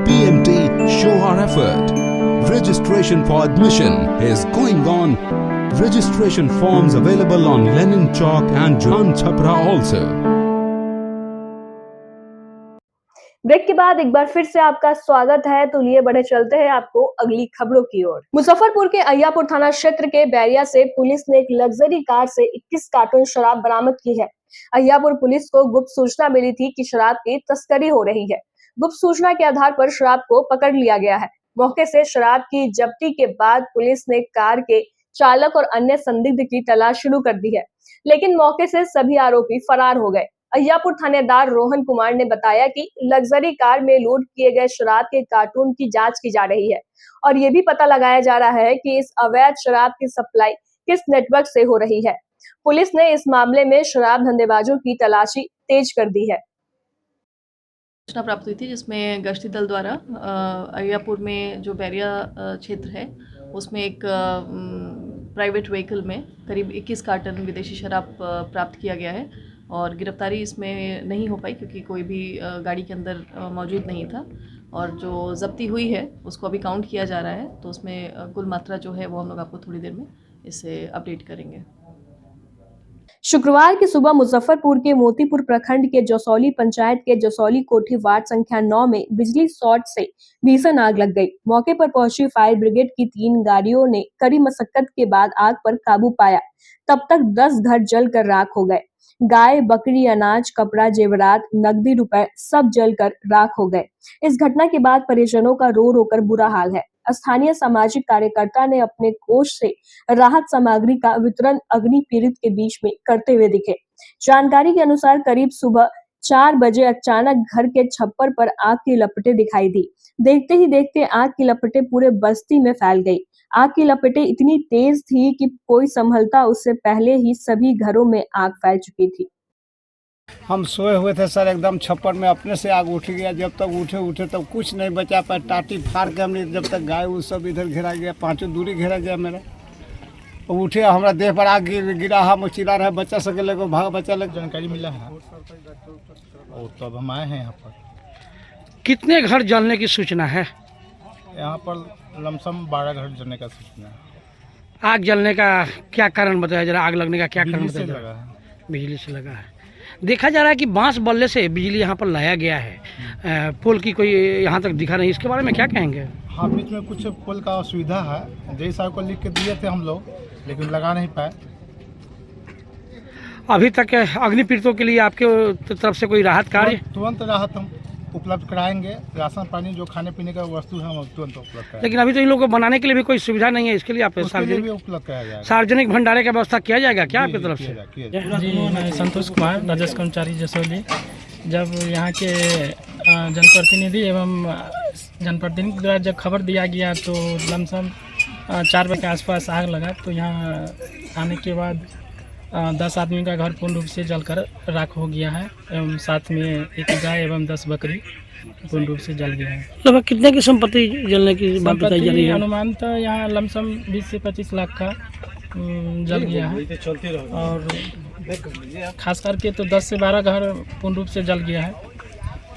PMT show our effort. Registration for admission is going on. Registration forms available on Lenin Chalk and John Chhapra also. Break के बाद एक बार फिर से आपका स्वागत है। तो लिए बढ़े चलते हैं आपको अगली खबरों की ओर। मुजफ्फरपुर के अय्यापुर थाना क्षेत्र के बैरिया से पुलिस ने एक लग्जरी कार से 21 कार्टून शराब बरामद की है। अय्यापुर पुलिस को गुप्त सूचना मिली थी कि शराब की तस्करी हो रही है। गुप्त सूचना के आधार पर शराब को पकड़ लिया गया है। मौके से शराब की जब्ती के बाद पुलिस ने कार के चालक और अन्य संदिग्ध की तलाश शुरू कर दी है, लेकिन मौके से सभी आरोपी फरार हो गए। अय्यापुर थानेदार रोहन कुमार ने बताया कि लग्जरी कार में लोड किए गए शराब के कार्टून की जांच की जा रही है और ये भी पता लगाया जा रहा है कि इस अवैध शराब की सप्लाई किस नेटवर्क से हो रही है। पुलिस ने इस मामले में शराब धंधेबाजों की तलाशी तेज कर दी है। सूचना प्राप्त हुई थी जिसमें गश्ती दल द्वारा अय्यापुर में जो बैरिया क्षेत्र है उसमें एक प्राइवेट व्हीकल में करीब 21 कार्टन विदेशी शराब प्राप्त किया गया है और गिरफ्तारी इसमें नहीं हो पाई क्योंकि कोई भी गाड़ी के अंदर मौजूद नहीं था और जो जब्ती हुई है उसको अभी काउंट किया जा रहा है, तो उसमें कुल मात्रा जो है वो हम लोग आपको थोड़ी देर में इससे अपडेट करेंगे। शुक्रवार की सुबह मुजफ्फरपुर के मोतीपुर प्रखंड के जसौली पंचायत के जसौली कोठी वार्ड संख्या 9 में बिजली शॉर्ट से भीषण आग लग गई। मौके पर पहुंची फायर ब्रिगेड की 3 गाड़ियों ने कड़ी मशक्कत के बाद आग पर काबू पाया। तब तक 10 घर जलकर राख हो गए। गाय, बकरी, अनाज, कपड़ा, जेवरात, नकदी रुपए सब जलकर राख हो गए। इस घटना के बाद परिजनों का रो रो कर बुरा हाल है। स्थानीय सामाजिक कार्यकर्ता ने अपने कोष से राहत सामग्री का वितरण अग्नि पीड़ित के बीच में करते हुए दिखे। जानकारी के अनुसार करीब सुबह 4 बजे अचानक घर के छप्पर पर आग की लपटें दिखाई दी। देखते ही देखते आग की लपटें पूरे बस्ती में फैल गई। आग की लपटें इतनी तेज थी कि कोई संभलता उससे पहले ही सभी घरों में आग फैल चुकी थी। हम सोए हुए थे सर, एकदम छप्पर में अपने से आग उठ गया। जब तक उठे तब कुछ नहीं बचा पाए। टाटी फाड़ के हमने जब तक गाय वो सब इधर घेरा गया, 5 दूरी घेरा गया मेरा। उठे हमारा देह पर आग गिरा, हम चिल्ला रहे बच्चा सके लेको भाग बच्चा लग। जानकारी मिला है और तब हम आए हैं यहाँ पर। कितने घर जलने की सूचना है? यहाँ पर लमसम 12 घर जलने का सूचना है। आग जलने का क्या कारण बताया जरा? आग लगने का क्या कारण बताया? लगा है। बिजली से लगा है। देखा जा रहा है कि बांस बल्ले से बिजली यहाँ पर लाया गया है। पोल की कोई यहाँ तक दिखा नहीं, इसके बारे में क्या कहेंगे? हाँ, बीच में कुछ पोल का असुविधा है। जय साहब को लिख के दिए थे हम लोग, लेकिन लगा नहीं पाए। अभी तक अग्नि पीड़ितों के लिए आपके तरफ से कोई राहत कार्य? तुरंत राहत हम उपलब्ध कराएंगे। राशन पानी जो खाने पीने का वस्तु है हम तुरंत उपलब्ध कराएंगे। लेकिन अभी तो इन लोगों को बनाने के लिए भी कोई सुविधा नहीं है। इसके लिए आप सार्वजनिक भंडारे का व्यवस्था किया जाएगा क्या आपकी तरफ से? जी, मैं संतोष कुमार, राजस्व कर्मचारी जसौली। जब यहाँ के जनप्रतिनिधि एवं जनप्रतिनिधि द्वारा जब खबर दिया गया तो लमसम 4 बजे के आसपास आग लगा। तो यहाँ आने के बाद 10 आदमी का घर पूर्ण रूप से जलकर राख हो गया है एवं साथ में एक गाय एवं 10 बकरी पूर्ण रूप से जल गया है। लगभग कितने की संपत्ति जलने की बात बताई जा रही है? अनुमान तो यहाँ लमसम 20 से 25 लाख का जल गया है और खास करके तो 10 से 12 घर पूर्ण रूप से जल गया है।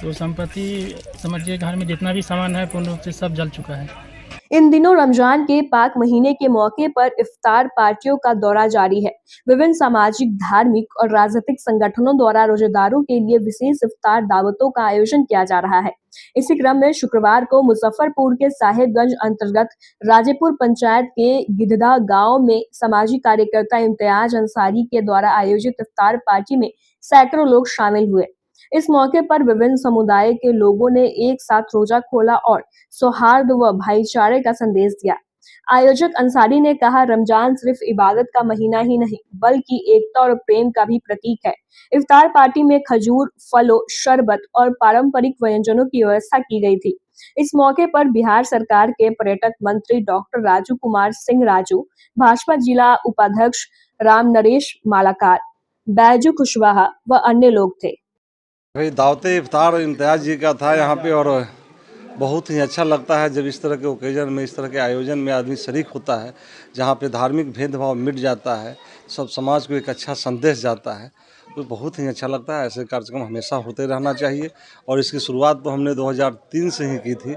तो संपत्ति समझिए घर में जितना भी सामान है पूर्ण रूप से सब जल चुका है। इन दिनों रमजान के पाक महीने के मौके पर इफ्तार पार्टियों का दौरा जारी है। विभिन्न सामाजिक, धार्मिक और राजनीतिक संगठनों द्वारा रोजेदारों के लिए विशेष इफ्तार दावतों का आयोजन किया जा रहा है। इसी क्रम में शुक्रवार को मुजफ्फरपुर के साहेबगंज अंतर्गत राजेपुर पंचायत के गिद्धदा गांव में सामाजिक कार्यकर्ता इम्तियाज अंसारी के द्वारा आयोजित इफ्तार पार्टी में सैकड़ों लोग शामिल हुए। इस मौके पर विभिन्न समुदाय के लोगों ने एक साथ रोजा खोला और सौहार्द व भाईचारे का संदेश दिया। आयोजक अंसारी ने कहा, रमजान सिर्फ इबादत का महीना ही नहीं बल्कि एकता और प्रेम का भी प्रतीक है। इफ्तार पार्टी में खजूर, फलों, शरबत और पारंपरिक व्यंजनों की व्यवस्था की गई थी। इस मौके पर बिहार सरकार के पर्यटक मंत्री डॉक्टर राजू कुमार सिंह राजू, भाजपा जिला उपाध्यक्ष राम नरेश मालाकार, बैजू कुशवाहा व अन्य लोग थे। दावत इफ्तार इम्तियाज जी का था यहाँ पे और बहुत ही अच्छा लगता है जब इस तरह के ओकेजन में, इस तरह के आयोजन में आदमी शरीक होता है, जहाँ पे धार्मिक भेदभाव मिट जाता है, सब समाज को एक अच्छा संदेश जाता है, तो बहुत ही अच्छा लगता है। ऐसे कार्यक्रम हमेशा होते रहना चाहिए और इसकी शुरुआत तो हमने 2003 से ही की थी।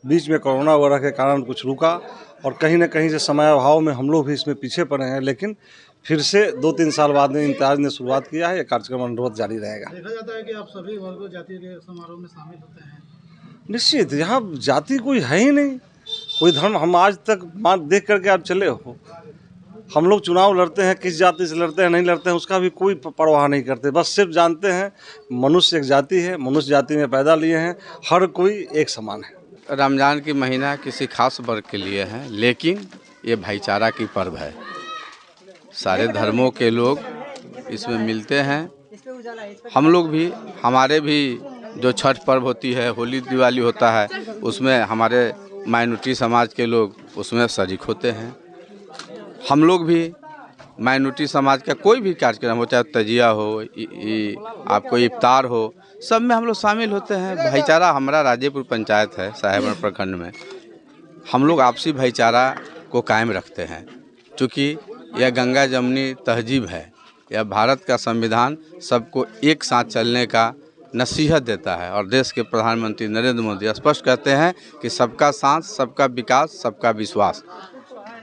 बीच में कोरोना वगैरह के कारण कुछ रुका और कहीं ना कहीं से समय अभाव में हम लोग भी इसमें पीछे पड़े हैं, लेकिन फिर से 2-3 साल बाद में इम्तियाज ने शुरुआत किया है। ये कार्यक्रम अनुरोध जारी रहेगा। देखा जाता है कि आप सभी वर्गों जाति के समारोह में शामिल होते हैं। निश्चित, यहाँ जाति कोई है ही नहीं, कोई धर्म हम आज तक देख करके आप चले हो। हम लोग चुनाव लड़ते हैं, किस जाति से लड़ते हैं नहीं लड़ते हैं उसका भी कोई परवाह नहीं करते, बस सिर्फ जानते हैं मनुष्य एक जाति है, मनुष्य जाति में पैदा लिए हैं, हर कोई एक समान है। रमज़ान की महीना किसी खास वर्ग के लिए है, लेकिन ये भाईचारा की पर्व है। सारे धर्मों के लोग इसमें मिलते हैं। हम लोग भी, हमारे भी जो छठ पर्व होती है, होली दिवाली होता है, उसमें हमारे माइनॉरिटी समाज के लोग उसमें शरीक होते हैं। हम लोग भी माइनॉरिटी समाज का कोई भी कार्यक्रम हो, चाहे तजिया हो, आपको इफ्तार हो, सब में हम लोग शामिल होते हैं। भाईचारा हमारा राजेपुर पंचायत है साहेबगंज प्रखंड में, हम लोग आपसी भाईचारा को कायम रखते हैं। चूँकि यह गंगा जमुनी तहजीब है, यह भारत का संविधान सबको एक साथ चलने का नसीहत देता है और देश के प्रधानमंत्री नरेंद्र मोदी स्पष्ट कहते हैं कि सबका साथ, सबका विकास, सबका विश्वास।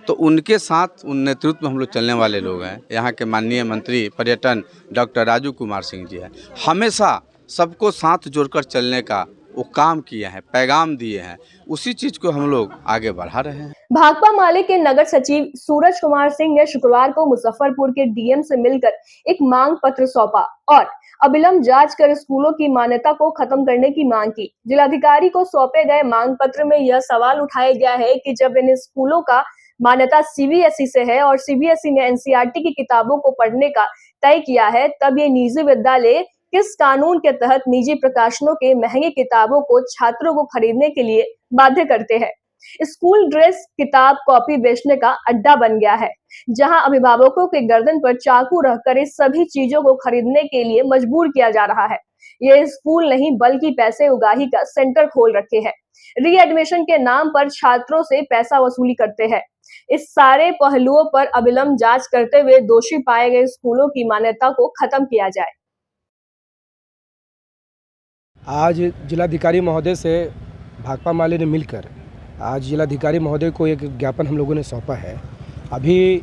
तो उनके साथ उन नेतृत्व में हम लोग चलने वाले लोग हैं। यहाँ के माननीय मंत्री पर्यटन डॉक्टर राजू कुमार सिंह जी हैं, हमेशा सबको साथ जोड़कर चलने का वो काम किए हैं, पैगाम दिए हैं, उसी चीज़ को हम लोग आगे बढ़ा रहे हैं। भाकपा माले के नगर सचिव सूरज कुमार सिंह ने शुक्रवार को मुजफ्फरपुर के डीएम से मिलकर एक मांग पत्र सौंपा और अविलंब जांच कर स्कूलों की मान्यता को खत्म करने की मांग की। जिलाधिकारी को सौंपे गए मांग पत्र में यह सवाल उठाया गया है कि जब इन स्कूलों का मान्यता सीबीएसई से है और सीबीएसई ने एनसीईआरटी की किताबों को पढ़ने का तय किया है, तब ये निजी विद्यालय किस कानून के तहत निजी प्रकाशनों के महंगी किताबों को छात्रों को खरीदने के लिए बाध्य करते हैं। स्कूल ड्रेस, किताब, कॉपी बेचने का अड्डा बन गया है, जहां अभिभावकों के गर्दन पर चाकू रखकर इस सभी चीजों को खरीदने के लिए मजबूर किया जा रहा है। ये स्कूल नहीं बल्कि पैसे उगाही का सेंटर खोल रखे हैं। रीएडमिशन के नाम पर छात्रों से पैसा वसूली करते हैं। इस सारे पहलुओं पर अविलंब जांच करते हुए दोषी पाए गए स्कूलों की मान्यता को खत्म किया जाए। आज जिलाधिकारी महोदय से भाकपा माले ने मिलकर आज जिलाधिकारी महोदय को एक ज्ञापन हम लोगों ने सौंपा है। अभी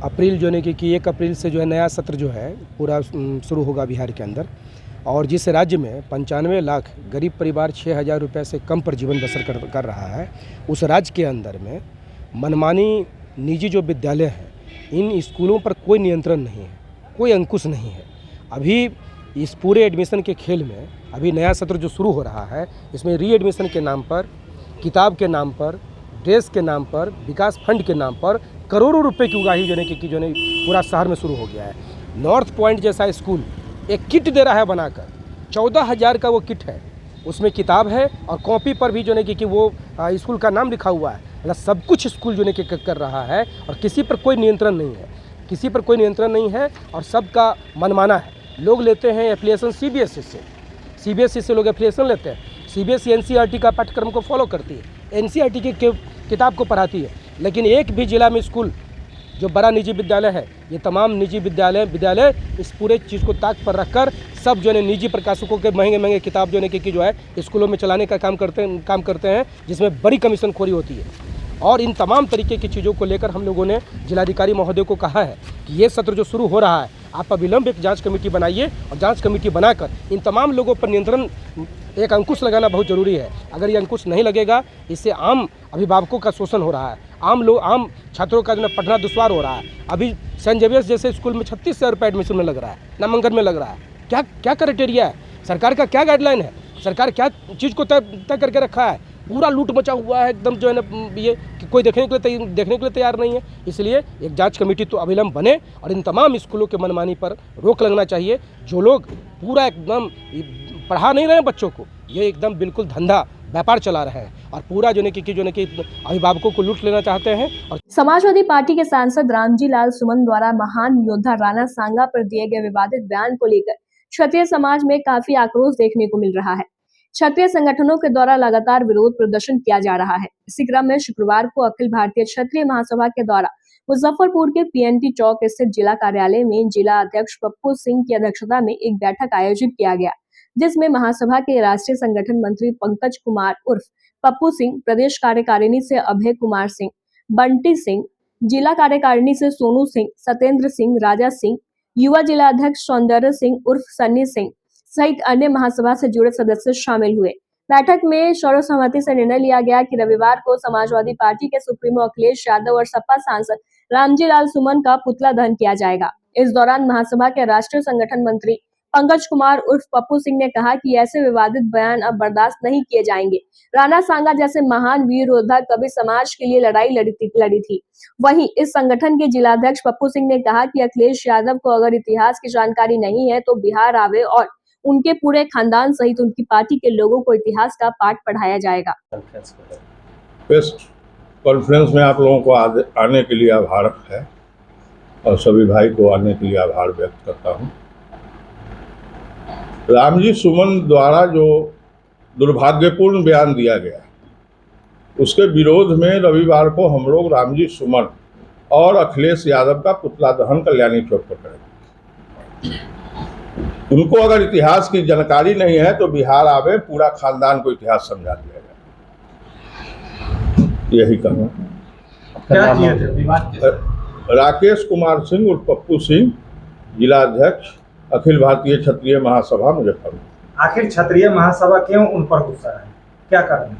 अप्रैल जो है कि 1 अप्रैल से जो है नया सत्र जो है पूरा शुरू होगा बिहार के अंदर, और जिस राज्य में 95 लाख गरीब परिवार 6,000 रुपये से कम पर जीवन बसर कर रहा है, उस राज्य के अंदर में मनमानी निजी जो विद्यालय हैं, इन स्कूलों पर कोई नियंत्रण नहीं है, कोई अंकुश नहीं है। अभी इस पूरे एडमिशन के खेल में अभी नया सत्र जो शुरू हो रहा है, इसमें रीएडमिशन के नाम पर, किताब के नाम पर, ड्रेस के नाम पर, विकास फंड के नाम पर करोड़ों रुपए की उगाही जो है पूरा शहर में शुरू हो गया है। नॉर्थ पॉइंट जैसा स्कूल एक किट दे रहा है बनाकर, 14,000 का वो किट है, उसमें किताब है और कॉपी पर भी जो है कि वो स्कूल का नाम लिखा हुआ है। मतलब सब कुछ स्कूल जो है कर रहा है और किसी पर कोई नियंत्रण नहीं है, किसी पर कोई नियंत्रण नहीं है और सबका मनमाना है। लोग लेते हैं एफिलिएशन सीबीएसई से लोग एफिलिएशन लेते हैं। सीबीएसई एनसीईआरटी का पाठ्यक्रम को फॉलो करती है, एनसीईआरटी की किताब को पढ़ाती है, लेकिन एक भी जिला में स्कूल जो बड़ा निजी विद्यालय है, ये तमाम निजी विद्यालय इस पूरे चीज़ को ताक पर रखकर सब जो है निजी प्रकाशकों के महंगे किताब जो है कि जो है स्कूलों में चलाने का काम करते हैं, जिसमें बड़ी कमीशन खोरी होती है। और इन तमाम तरीके की चीज़ों को लेकर हम लोगों ने जिलाधिकारी महोदय को कहा है कि ये सत्र जो शुरू हो रहा है, आप अविलंब एक जांच कमेटी बनाइए और जांच कमेटी बनाकर इन तमाम लोगों पर नियंत्रण, एक अंकुश लगाना बहुत ज़रूरी है। अगर ये अंकुश नहीं लगेगा, इससे आम अभिभावकों का शोषण हो रहा है, आम छात्रों का जो है पढ़ना दुश्वार हो रहा है। अभी सेंट जेवियर्स जैसे स्कूल में 36,000 रुपये एडमिशन में लग रहा है, नामांकन में लग रहा है। क्या क्राइटेरिया है, सरकार का क्या गाइडलाइन है, सरकार क्या चीज़ को तय करके रखा है? पूरा लूट मचा हुआ है एकदम, जो है ना ये कि कोई देखने के लिए तैयार नहीं है। इसलिए एक जांच कमेटी तो अविलंब बने और इन तमाम स्कूलों के मनमानी पर रोक लगना चाहिए। जो लोग पूरा एकदम पढ़ा नहीं रहे हैं बच्चों को, ये एकदम बिल्कुल धंधा व्यापार चला रहे हैं और पूरा जो है कि अभिभावकों को लूट लेना चाहते हैं। और समाजवादी पार्टी के सांसद रामजी लाल सुमन द्वारा महान योद्धा राणा सांगा पर दिए गए विवादित बयान को लेकर क्षत्रिय समाज में काफी आक्रोश देखने को मिल रहा है। क्षत्रिय संगठनों के द्वारा लगातार विरोध प्रदर्शन किया जा रहा है। इसी क्रम में शुक्रवार को अखिल भारतीय क्षत्रिय महासभा के द्वारा मुजफ्फरपुर के पीएनटी चौक स्थित जिला कार्यालय में जिला अध्यक्ष पप्पू सिंह की अध्यक्षता में एक बैठक आयोजित किया गया, जिसमें महासभा के राष्ट्रीय संगठन मंत्री पंकज कुमार उर्फ पप्पू सिंह, प्रदेश कार्यकारिणी से अभय कुमार सिंह, बंटी सिंह, जिला कार्यकारिणी से सोनू सिंह, सत्येंद्र सिंह, राजा सिंह, युवा जिला अध्यक्ष सौंदर्य सिंह उर्फ सन्नी सिंह सहित अन्य महासभा से जुड़े सदस्य शामिल हुए। बैठक में सर्वसम्मति से निर्णय लिया गया कि रविवार को समाजवादी पार्टी के सुप्रीमो अखिलेश यादव और सपा सांसद रामजी लाल सुमन का पुतला दहन किया जाएगा। इस दौरान महासभा के राष्ट्रीय संगठन मंत्री पंकज कुमार उर्फ पप्पू सिंह ने कहा कि ऐसे विवादित बयान अब बर्दाश्त नहीं किए जाएंगे। राणा सांगा जैसे महान वीर योद्धा कभी समाज के लिए लड़ाई लड़ी थी। वहीं इस संगठन के जिलाध्यक्ष पप्पू सिंह ने कहा कि अखिलेश यादव को अगर इतिहास की जानकारी नहीं है तो बिहार आवे और उनके पूरे खानदान सहित उनकी पार्टी के लोगों को इतिहास का पाठ पढ़ाया जाएगा। प्रेस कॉन्फ्रेंस में आप लोगों को आने के लिए आभार है और सभी भाई को आने के लिए आभार व्यक्त करता हूं। रामजी सुमन द्वारा जो दुर्भाग्यपूर्ण बयान दिया गया, उसके विरोध में रविवार को हम लोग रामजी सुमन और अखिलेश यादव का पुतला दहन कल्याणी चौक पर करेंगे। उनको अगर इतिहास की जानकारी नहीं है तो बिहार आवे, पूरा खानदान को इतिहास समझा दिया जाए, यही कहूँ। क्या किए थे? राकेश कुमार सिंह उर्फ पप्पू सिंह, जिला अध्यक्ष, अखिल भारतीय क्षत्रिय महासभा मुजफ्फरपुर। आखिर क्षत्रिय महासभा क्यों उन पर गुस्सा है, क्या कारण है?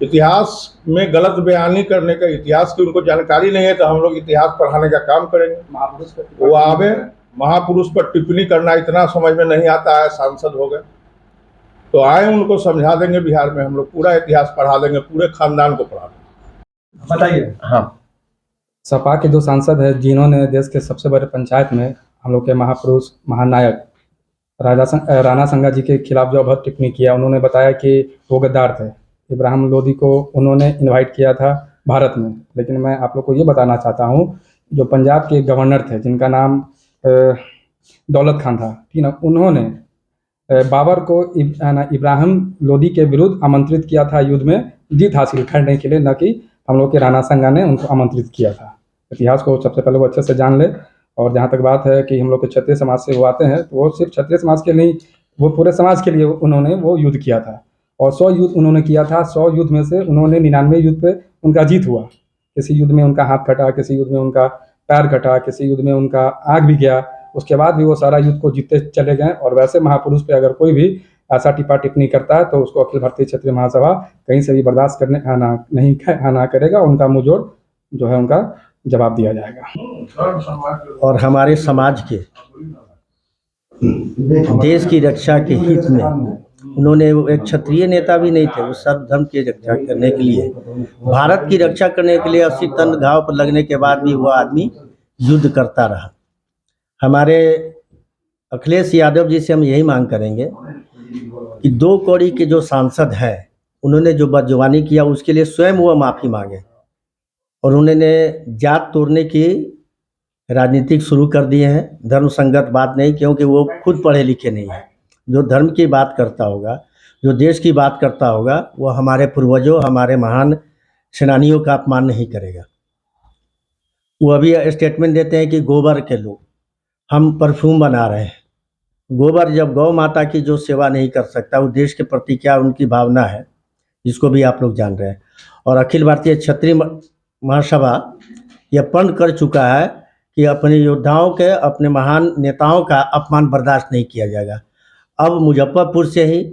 इतिहास में गलत बयानी करने का, इतिहास की उनको जानकारी नहीं है, तो हम लोग इतिहास पढ़ाने का काम करेंगे। वो आवे, महापुरुष पर टिप्पणी करना इतना समझ में नहीं आता है, सांसद हो गए तो आए, उनको समझा देंगे। बिहार में हम लोग पूरा इतिहास पढ़ा देंगे, पूरे खानदान को पढ़ा देंगे। बताइए। हाँ, सपा के 2 सांसद हैं जिन्होंने देश के सबसे बड़े पंचायत में हम लोग के महापुरुष महानायक राणा संगा जी के खिलाफ जो बहुत टिप्पणी किया, उन्होंने बताया कि वो गद्दार थे। इब्राहिम लोदी को उन्होंने इनवाइट किया था भारत में, लेकिन मैं आप लोग को ये बताना चाहता हूँ, जो पंजाब के गवर्नर थे जिनका नाम दौलत खान था, ठीक ना, उन्होंने बाबर को इब्राहिम लोदी के विरुद्ध आमंत्रित किया था युद्ध में जीत हासिल करने के लिए, न कि हम लोग के राणा संगा ने उनको आमंत्रित किया था। इतिहास को सबसे पहले वो अच्छे से जान ले। और जहाँ तक बात है कि हम लोग के क्षत्रिय समाज से वो आते हैं, तो वो सिर्फ क्षत्रिय समाज के नहीं, वो पूरे समाज के लिए उन्होंने वो युद्ध किया था। और 100 युद्ध उन्होंने किया था। 100 युद्ध में से उन्होंने 99 युद्ध पे उनका जीत हुआ। किसी युद्ध में उनका हाथ कटा, किसी युद्ध में उनका पैर कटा, किसी युद्ध में उनका आँख भी गया, उसके बाद भी वो सारा युद्ध को जीतते चले गए। और वैसे महापुरुष पे अगर कोई भी ऐसा टिप्पा टिप्पणी करता है तो उसको अखिल भारतीय क्षत्रिय महासभा कहीं से भी बर्दाश्त करने नहीं करेगा। उनका मुंहजोड़ जो है उनका जवाब दिया जाएगा। और हमारे समाज के देश की रक्षा के हित में उन्होंने, एक क्षत्रिय नेता भी नहीं थे, वो सर्वधर्म की रक्षा करने के लिए, भारत की रक्षा करने के लिए 80 टन घाव पर लगने के बाद भी वो आदमी युद्ध करता रहा। हमारे अखिलेश यादव जी से हम यही मांग करेंगे कि 2 कौड़ी के जो सांसद हैं, उन्होंने जो बदजुबानी किया उसके लिए स्वयं वो माफ़ी मांगे। और उन्होंने जात तोड़ने की राजनीतिक शुरू कर दिए हैं। धर्म संगत बात नहीं, क्योंकि वो खुद पढ़े लिखे नहीं हैं। जो धर्म की बात करता होगा, जो देश की बात करता होगा, वो हमारे पूर्वजों, हमारे महान सेनानियों का अपमान नहीं करेगा। वो अभी स्टेटमेंट देते हैं कि गोबर के लोग हम परफ्यूम बना रहे हैं। गोबर जब गौ माता की जो सेवा नहीं कर सकता, वो देश के प्रति क्या उनकी भावना है, जिसको भी आप लोग जान रहे हैं। और अखिल भारतीय क्षत्रिय महासभा यह प्रण कर चुका है कि अपने योद्धाओं के, अपने महान नेताओं का अपमान बर्दाश्त नहीं किया जाएगा। अब मुजफ्फरपुर से ही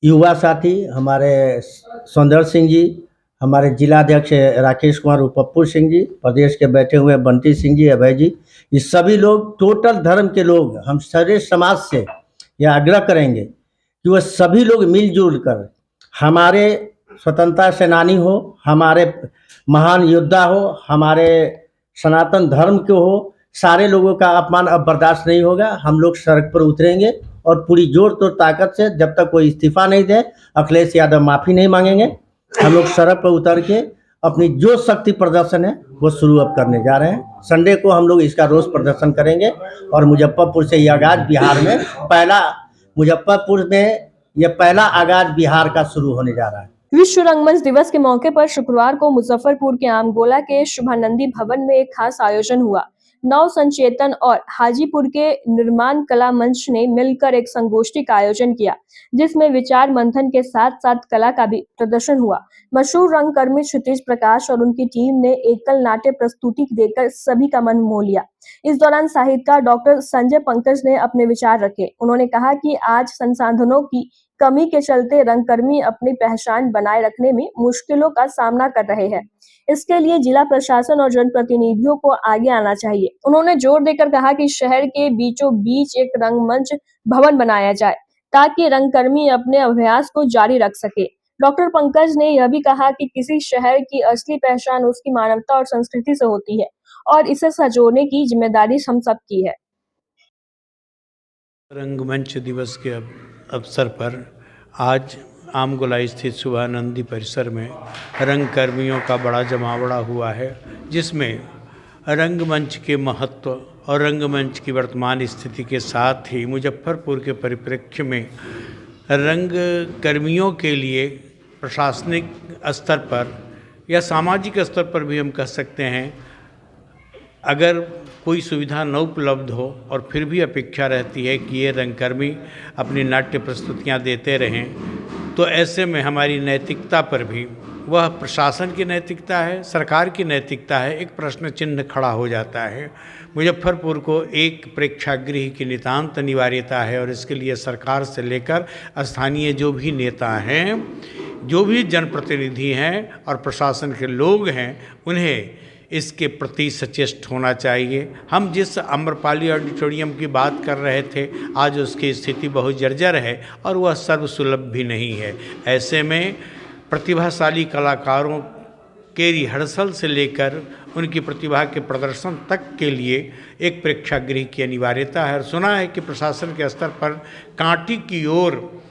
युवा साथी हमारे सौंदर्य सिंह जी, हमारे जिलाध्यक्ष राकेश कुमार पप्पू सिंह जी, प्रदेश के बैठे हुए बंटी सिंह जी, अभय जी, ये सभी लोग टोटल धर्म के लोग, हम सारे समाज से यह आग्रह करेंगे कि वह सभी लोग मिलजुल कर, हमारे स्वतंत्रता सेनानी हो, हमारे महान योद्धा हो, हमारे सनातन धर्म के हो, सारे लोगों का अपमान अब बर्दाश्त नहीं होगा। हम लोग सड़क पर उतरेंगे और पूरी जोर तोड़ ताकत से, जब तक कोई इस्तीफा नहीं दे, अखिलेश यादव माफ़ी नहीं मांगेंगे। हम लोग सड़क पर उतर के अपनी जो शक्ति प्रदर्शन है वो शुरू अब करने जा रहे हैं। संडे को हम लोग इसका रोष प्रदर्शन करेंगे और मुजफ्फरपुर से ये आगाज बिहार में पहला, मुजफ्फरपुर में ये पहला आगाज बिहार का शुरू होने जा रहा है। विश्व रंगमंच दिवस के मौके पर शुक्रवार को मुजफ्फरपुर के आमगोला के शुभानंदी भवन में एक खास आयोजन हुआ। नव संचेतन और हाजीपुर के निर्माण कला मंच ने मिलकर एक संगोष्ठी का आयोजन किया, जिसमें विचार मंथन के साथ साथ कला का भी प्रदर्शन हुआ। मशहूर रंगकर्मी क्षितिज प्रकाश और उनकी टीम ने एकल नाट्य प्रस्तुति देकर सभी का मन मोह लिया। इस दौरान साहित्यकार डॉक्टर संजय पंकज ने अपने विचार रखे। उन्होंने कहा कि आज संसाधनों की कमी के चलते रंगकर्मी अपनी पहचान बनाए रखने में मुश्किलों का सामना कर रहे हैं। इसके लिए जिला प्रशासन और जनप्रतिनिधियों को आगे आना चाहिए। उन्होंने जोर देकर कहा कि शहर के बीचों बीच एक रंगमंच भवन बनाया जाए ताकि रंगकर्मी अपने अभ्यास को जारी रख सके। डॉक्टर पंकज ने यह भी कहा कि किसी शहर की असली पहचान उसकी मानवता और संस्कृति से होती है और इसे संजोने की जिम्मेदारी हम सब की है। रंगमंच दिवस के अवसर पर आज आमगोला स्थित शुभानंदी परिसर में रंगकर्मियों का बड़ा जमावड़ा हुआ है, जिसमें रंगमंच के महत्व और रंगमंच की वर्तमान स्थिति के साथ ही मुजफ्फरपुर के परिप्रेक्ष्य में रंगकर्मियों के लिए प्रशासनिक स्तर पर या सामाजिक स्तर पर भी हम कह सकते हैं, अगर कोई सुविधा न उपलब्ध हो और फिर भी अपेक्षा रहती है कि ये रंगकर्मी अपनी नाट्य प्रस्तुतियाँ देते रहें, तो ऐसे में हमारी नैतिकता पर भी वह प्रशासन की नैतिकता है, सरकार की नैतिकता है, एक प्रश्न चिन्ह खड़ा हो जाता है। मुजफ्फरपुर को एक प्रेक्षागृह की नितांत अनिवार्यता है और इसके लिए सरकार से लेकर स्थानीय जो भी नेता हैं, जो भी जनप्रतिनिधि हैं और प्रशासन के लोग हैं, उन्हें इसके प्रति सचेत होना चाहिए। हम जिस आम्रपाली ऑडिटोरियम की बात कर रहे थे, आज उसकी स्थिति बहुत जर्जर है और वह सर्वसुलभ भी नहीं है। ऐसे में प्रतिभाशाली कलाकारों के रिहर्सल से लेकर उनकी प्रतिभा के प्रदर्शन तक के लिए एक प्रेक्षागृह की अनिवार्यता है। और सुना है कि प्रशासन के स्तर पर कांटी की ओर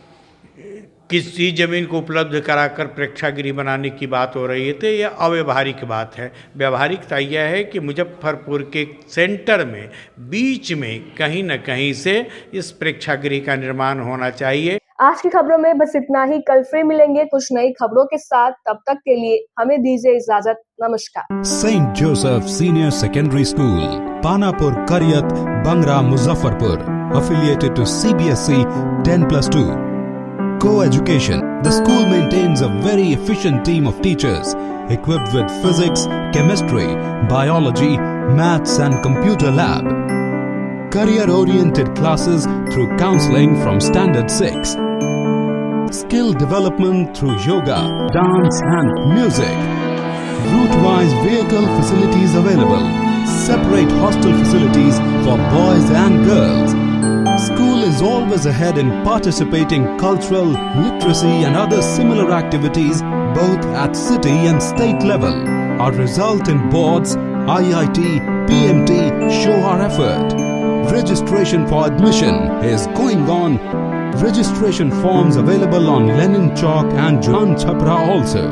किसी ज़मीन को उपलब्ध कराकर प्रेक्षागृह बनाने की बात हो रही है, तो यह अव्यवहारिक बात है। व्यावहारिकता यह है कि मुजफ्फरपुर के सेंटर में, बीच में कहीं न कहीं से इस प्रेक्षागृह का निर्माण होना चाहिए। आज की खबरों में बस इतना ही। कल फिर मिलेंगे कुछ नई खबरों के साथ। तब तक के लिए हमें दीजिए इजाजत। नमस्कार। Saint Joseph senior secondary school, Panapur, Kariyat, Bangra, Muzaffarpur, affiliated to CBSE 10+2. Co-education. The school maintains a very efficient team of teachers equipped with physics, chemistry, biology, maths and computer lab. Career-oriented classes through counseling from Standard 6. Skill development through yoga, dance and music. Route-wise vehicle facilities available. Separate hostel facilities for boys and girls. School is always ahead in participating cultural, literacy and other similar activities both at city and state level. Our result in boards, IIT, PMT show our effort. Registration for admission is going on. Registration forms available on Lenin Chowk and Jan Chhapra also.